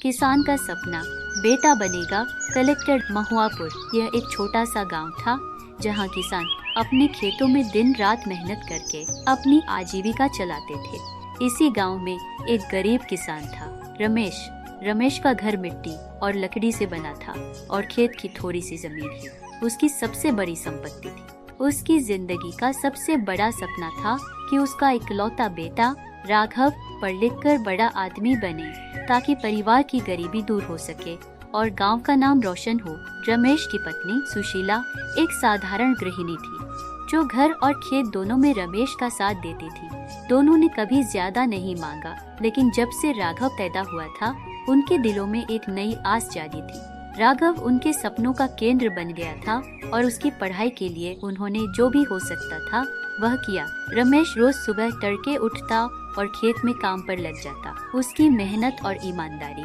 किसान का सपना, बेटा बनेगा कलेक्टर। महुआपुर यह एक छोटा सा गांव था जहां किसान अपने खेतों में दिन रात मेहनत करके अपनी आजीविका चलाते थे। इसी गांव में एक गरीब किसान था, रमेश। रमेश का घर मिट्टी और लकड़ी से बना था और खेत की थोड़ी सी जमीन ही उसकी सबसे बड़ी संपत्ति थी। उसकी जिंदगी का सबसे बड़ा सपना था कि उसका इकलौता बेटा राघव पढ़ लिख कर बड़ा आदमी बने ताकि परिवार की गरीबी दूर हो सके और गांव का नाम रोशन हो। रमेश की पत्नी सुशीला एक साधारण गृहिणी थी जो घर और खेत दोनों में रमेश का साथ देती थी। दोनों ने कभी ज्यादा नहीं मांगा, लेकिन जब से राघव पैदा हुआ था उनके दिलों में एक नई आस जागी थी। राघव उनके सपनों का केंद्र बन गया था और उसकी पढ़ाई के लिए उन्होंने जो भी हो सकता था वह किया। रमेश रोज सुबह तड़के उठता और खेत में काम पर लग जाता। उसकी मेहनत और ईमानदारी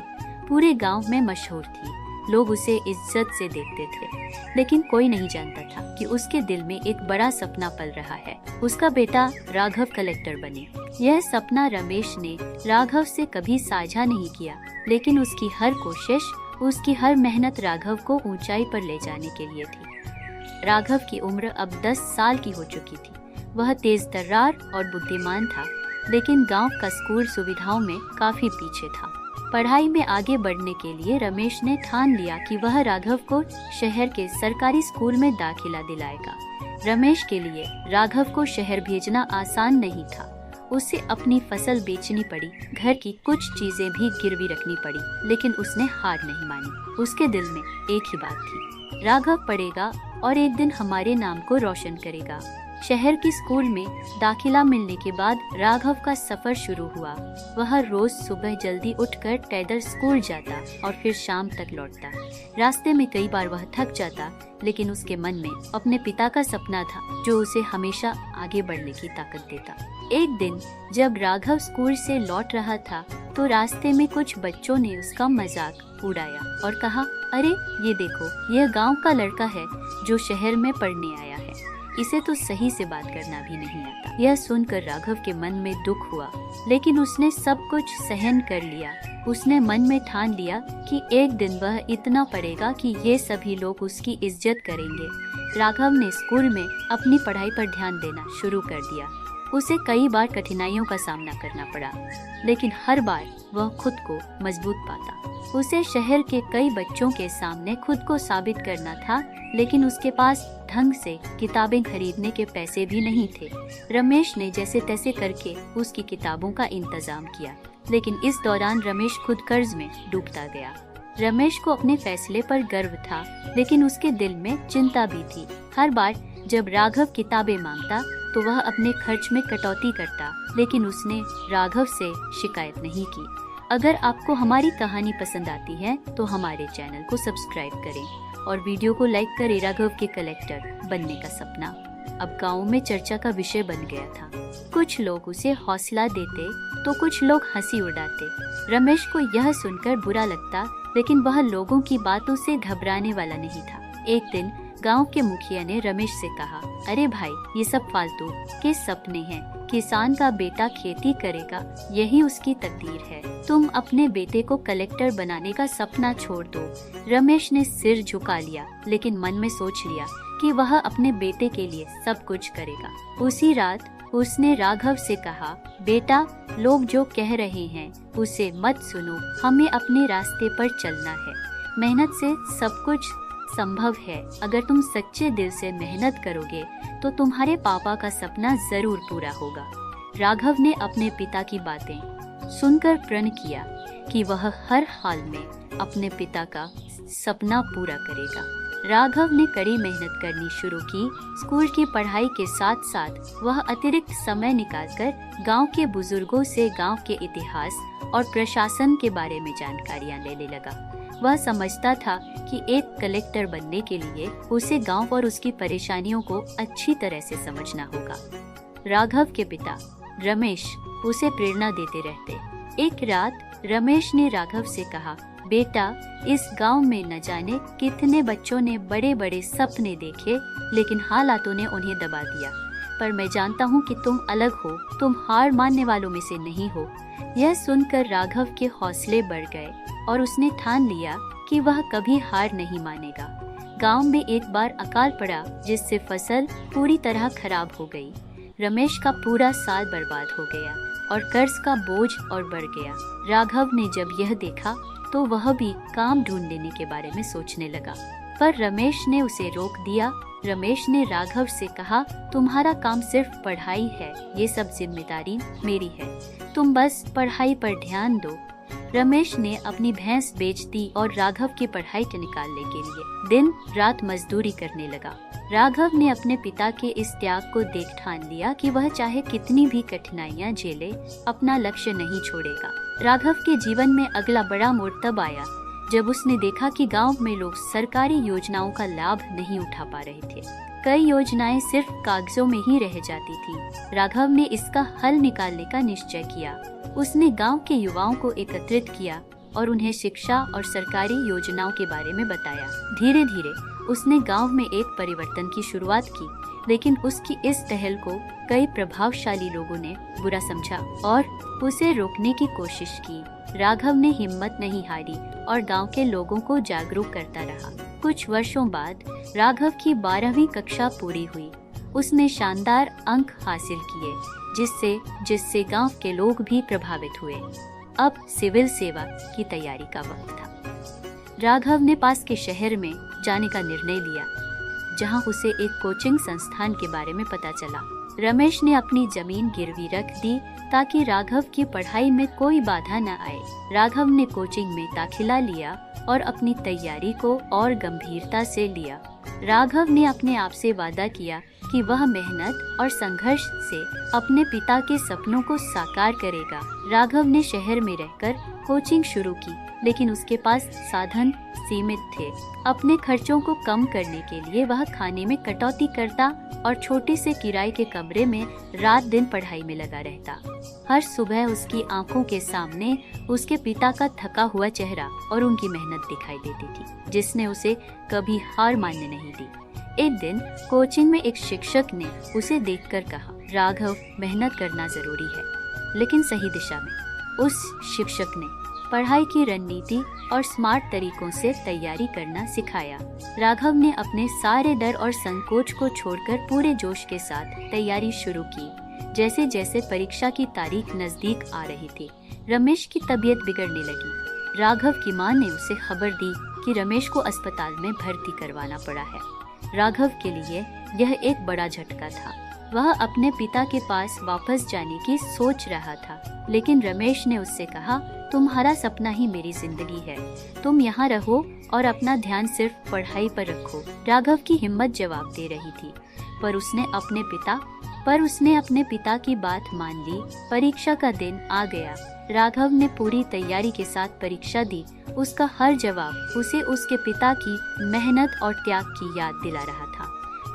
पूरे गांव में मशहूर थी। लोग उसे इज्जत से देखते थे, लेकिन कोई नहीं जानता था कि उसके दिल में एक बड़ा सपना पल रहा है, उसका बेटा राघव कलेक्टर बने। यह सपना रमेश ने राघव से कभी साझा नहीं किया, लेकिन उसकी हर कोशिश, उसकी हर मेहनत राघव को ऊंचाई पर ले जाने के लिए थी। राघव की उम्र अब 10 साल की हो चुकी थी। वह तेज तर्रार और बुद्धिमान था, लेकिन गांव का स्कूल सुविधाओं में काफी पीछे था। पढ़ाई में आगे बढ़ने के लिए रमेश ने ठान लिया कि वह राघव को शहर के सरकारी स्कूल में दाखिला दिलाएगा। रमेश के लिए राघव को शहर भेजना आसान नहीं था। उसे अपनी फसल बेचनी पड़ी, घर की कुछ चीजें भी गिरवी रखनी पड़ी, लेकिन उसने हार नहीं मानी। उसके दिल में एक ही बात थी, राघव पढ़ेगा और एक दिन हमारे नाम को रोशन करेगा। शहर के स्कूल में दाखिला मिलने के बाद राघव का सफर शुरू हुआ। वह रोज सुबह जल्दी उठकर पैदल स्कूल जाता और फिर शाम तक लौटता। रास्ते में कई बार वह थक जाता, लेकिन उसके मन में अपने पिता का सपना था जो उसे हमेशा आगे बढ़ने की ताकत देता। एक दिन जब राघव स्कूल से लौट रहा था तो रास्ते में कुछ बच्चों ने उसका मजाक उड़ाया और कहा, अरे ये देखो, यह गांव का लड़का है जो शहर में पढ़ने आया है, इसे तो सही से बात करना भी नहीं आता। यह सुनकर राघव के मन में दुख हुआ, लेकिन उसने सब कुछ सहन कर लिया। उसने मन में ठान लिया कि एक दिन वह इतना पढ़ेगा कि ये सभी लोग उसकी इज्जत करेंगे। राघव ने स्कूल में अपनी पढ़ाई पर ध्यान देना शुरू कर दिया। उसे कई बार कठिनाइयों का सामना करना पड़ा, लेकिन हर बार वह खुद को मजबूत पाता। उसे शहर के कई बच्चों के सामने खुद को साबित करना था, लेकिन उसके पास ढंग से किताबें खरीदने के पैसे भी नहीं थे। रमेश ने जैसे तैसे करके उसकी किताबों का इंतजाम किया, लेकिन इस दौरान रमेश खुद कर्ज में डूबता गया। रमेश को अपने फैसले पर गर्व था, लेकिन उसके दिल में चिंता भी थी। हर बार जब राघव किताबें मांगता तो वह अपने खर्च में कटौती करता, लेकिन उसने राघव से शिकायत नहीं की। अगर आपको हमारी कहानी पसंद आती है तो हमारे चैनल को सब्सक्राइब करें और वीडियो को लाइक करें। राघव के कलेक्टर बनने का सपना अब गाँव में चर्चा का विषय बन गया था। कुछ लोग उसे हौसला देते तो कुछ लोग हंसी उड़ाते। रमेश को यह सुनकर बुरा लगता, लेकिन वह लोगों की बातों से घबराने वाला नहीं था। एक दिन गांव के मुखिया ने रमेश से कहा, अरे भाई, ये सब फालतू के सपने हैं। किसान का बेटा खेती करेगा, यही उसकी तकदीर है। तुम अपने बेटे को कलेक्टर बनाने का सपना छोड़ दो। रमेश ने सिर झुका लिया, लेकिन मन में सोच लिया कि वह अपने बेटे के लिए सब कुछ करेगा। उसी रात उसने राघव से कहा, बेटा, लोग जो कह रहे हैं उसे मत सुनो, हमें अपने रास्ते पर चलना है। मेहनत से सब कुछ संभव है। अगर तुम सच्चे दिल से मेहनत करोगे तो तुम्हारे पापा का सपना जरूर पूरा होगा। राघव ने अपने पिता की बातें सुनकर प्रण किया कि वह हर हाल में अपने पिता का सपना पूरा करेगा। राघव ने कड़ी मेहनत करनी शुरू की। स्कूल की पढ़ाई के साथ साथ वह अतिरिक्त समय निकालकर गांव के बुजुर्गों से गांव के इतिहास और प्रशासन के बारे में जानकारियां लेने लगा। वह समझता था कि एक कलेक्टर बनने के लिए उसे गांव और उसकी परेशानियों को अच्छी तरह से समझना होगा। राघव के पिता रमेश उसे प्रेरणा देते रहते। एक रात रमेश ने राघव से कहा, बेटा, इस गांव में न जाने कितने बच्चों ने बड़े बड़े सपने देखे, लेकिन हालातों ने उन्हें दबा दिया। पर मैं जानता हूँ कि तुम अलग हो, तुम हार मानने वालों में से नहीं हो। यह सुनकर राघव के हौसले बढ़ गए। और उसने ठान लिया कि वह कभी हार नहीं मानेगा। गांव में एक बार अकाल पड़ा जिससे फसल पूरी तरह खराब हो गई। रमेश का पूरा साल बर्बाद हो गया और कर्ज का बोझ और बढ़ गया। राघव ने जब यह देखा तो वह भी काम ढूंढ लेने के बारे में सोचने लगा, पर रमेश ने उसे रोक दिया। रमेश ने राघव से कहा, तुम्हारा काम सिर्फ पढ़ाई है, ये सब जिम्मेदारी मेरी है, तुम बस पढ़ाई पर ध्यान दो। रमेश ने अपनी भैंस बेच दी और राघव की पढ़ाई निकालने के लिए दिन रात मजदूरी करने लगा। राघव ने अपने पिता के इस त्याग को देख ठान लिया कि वह चाहे कितनी भी कठिनाइयां झेले, अपना लक्ष्य नहीं छोड़ेगा। राघव के जीवन में अगला बड़ा मोड़ तब आया जब उसने देखा कि गांव में लोग सरकारी योजनाओं का लाभ नहीं उठा पा रहे थे। कई योजनाएं सिर्फ कागजों में ही रह जाती थी। राघव ने इसका हल निकालने का निश्चय किया। उसने गांव के युवाओं को एकत्रित किया और उन्हें शिक्षा और सरकारी योजनाओं के बारे में बताया। धीरे धीरे उसने गांव में एक परिवर्तन की शुरुआत की, लेकिन उसकी इस पहल को कई प्रभावशाली लोगों ने बुरा समझा और उसे रोकने की कोशिश की। राघव ने हिम्मत नहीं हारी और गांव के लोगों को जागरूक करता रहा। कुछ वर्षों बाद राघव की 12वीं कक्षा पूरी हुई। उसने शानदार अंक हासिल किए, जिससे गांव के लोग भी प्रभावित हुए। अब सिविल सेवा की तैयारी का वक्त था। राघव ने पास के शहर में जाने का निर्णय लिया, जहां उसे एक कोचिंग संस्थान के बारे में पता चला। रमेश ने अपनी जमीन गिरवी रख दी ताकि राघव की पढ़ाई में कोई बाधा न आए। राघव ने कोचिंग में दाखिला लिया और अपनी तैयारी को और गंभीरता से लिया। राघव ने अपने आप से वादा किया कि वह मेहनत और संघर्ष से अपने पिता के सपनों को साकार करेगा। राघव ने शहर में रहकर कोचिंग शुरू की, लेकिन उसके पास साधन सीमित थे। अपने खर्चों को कम करने के लिए वह खाने में कटौती करता और छोटे से किराए के कमरे में रात दिन पढ़ाई में लगा रहता। हर सुबह उसकी आंखों के सामने उसके पिता का थका हुआ चेहरा और उनकी मेहनत दिखाई देती थी, जिसने उसे कभी हार मानने नहीं दी। एक दिन कोचिंग में एक शिक्षक ने उसे देखकर कहा, राघव, मेहनत करना जरूरी है, लेकिन सही दिशा में। उस शिक्षक ने पढ़ाई की रणनीति और स्मार्ट तरीकों से तैयारी करना सिखाया। राघव ने अपने सारे डर और संकोच को छोड़कर पूरे जोश के साथ तैयारी शुरू की। जैसे जैसे परीक्षा की तारीख नजदीक आ रही थी, रमेश की तबीयत बिगड़ने लगी। राघव की मां ने उसे खबर दी कि रमेश को अस्पताल में भर्ती करवाना पड़ा है। राघव के लिए यह एक बड़ा झटका था। वह अपने पिता के पास वापस जाने की सोच रहा था, लेकिन रमेश ने उससे कहा, तुम्हारा सपना ही मेरी जिंदगी है, तुम यहाँ रहो और अपना ध्यान सिर्फ पढ़ाई पर रखो। राघव की हिम्मत जवाब दे रही थी, पर उसने अपने पिता की बात मान ली। परीक्षा का दिन आ गया। राघव ने पूरी तैयारी के साथ परीक्षा दी। उसका हर जवाब उसे उसके पिता की मेहनत और त्याग की याद दिला रहा था।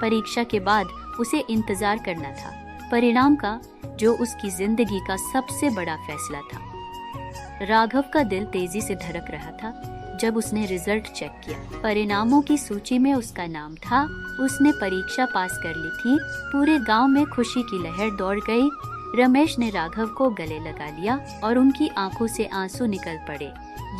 परीक्षा के बाद उसे इंतजार करना था परिणाम का, जो उसकी जिंदगी का सबसे बड़ा फैसला था। राघव का दिल तेजी से धड़क रहा था जब उसने रिजल्ट चेक किया। परिणामों की सूची में उसका नाम था। उसने परीक्षा पास कर ली थी। पूरे गांव में खुशी की लहर दौड़ गई। रमेश ने राघव को गले लगा लिया और उनकी आंखों से आंसू निकल पड़े।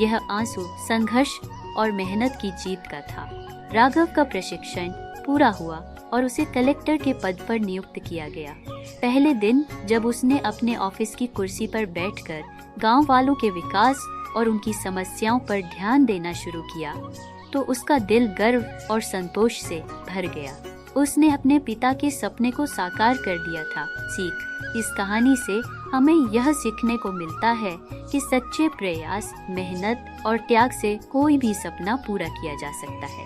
यह आंसू संघर्ष और मेहनत की जीत का था। राघव का प्रशिक्षण पूरा हुआ और उसे कलेक्टर के पद पर नियुक्त किया गया। पहले दिन जब उसने अपने ऑफिस की कुर्सी पर बैठकर गांव वालों के विकास और उनकी समस्याओं पर ध्यान देना शुरू किया, तो उसका दिल गर्व और संतोष से भर गया। उसने अपने पिता के सपने को साकार कर दिया था। सीख: इस कहानी से हमें यह सीखने को मिलता है कि सच्चे प्रयास, मेहनत और त्याग से कोई भी सपना पूरा किया जा सकता है।